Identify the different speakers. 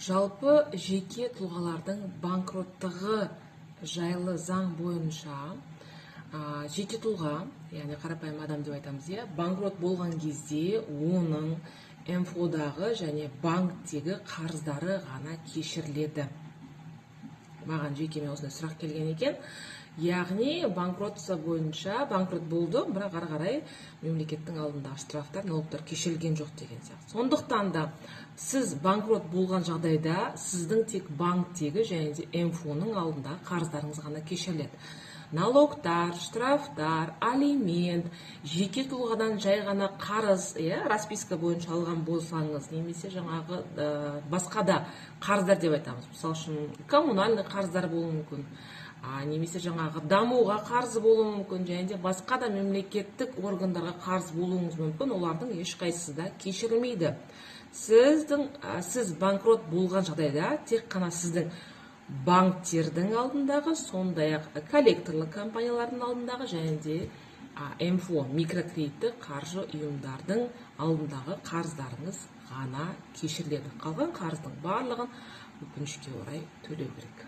Speaker 1: Жалпы жеке тұлғалардың банкроттығы жайлы заң бойынша жеке тұлға, яғни қарапайым адам деп айтамыз, банкрот болған кезде оның МФО-дағы және банктегі қарыздары ғана кешіріледі. Маған жекеме осындай сұрақ келген екен. Яғни банкротство бойынша банкрот болды, бірақ ары қарай мемлекеттің алдындағы штрафтар, налогтар кешірілген жоқ деген сияқты. Сондықтан да сіз банкрот болған жағдайда сіздің тек банктегі және де МФО-ның алдындағы қарыздарыңыз ғана кешіріледі. Налогтар, штрафтар, алимент, жеке тұлғадан жай ғана қарыз, расписка бойынша алған болсаңыз, немесе жаңағы басқа да қарыздар деп айтамыз. Мысалы үшін коммунальный қарыздар болуы мүмкін, немесе жаңағы дамуға қарыз болуы мүмкін, және де басқа да мемлекеттік органдарға қарыз болуыңыз мүмкін, олардың ешқайсысы да кешірілмейді. Сіз банкрот болған жағдайда тек қана сіздің банктердің алдындағы, сондай-ақ коллекторлық компаниялардың алдындағы және де МФО, микрокредиттік қаржы ұйымдардың алдындағы қарыздарыңыз ғана кешіріледі. Қалған қарыздың барлығын өкінішке орай төлеу керек.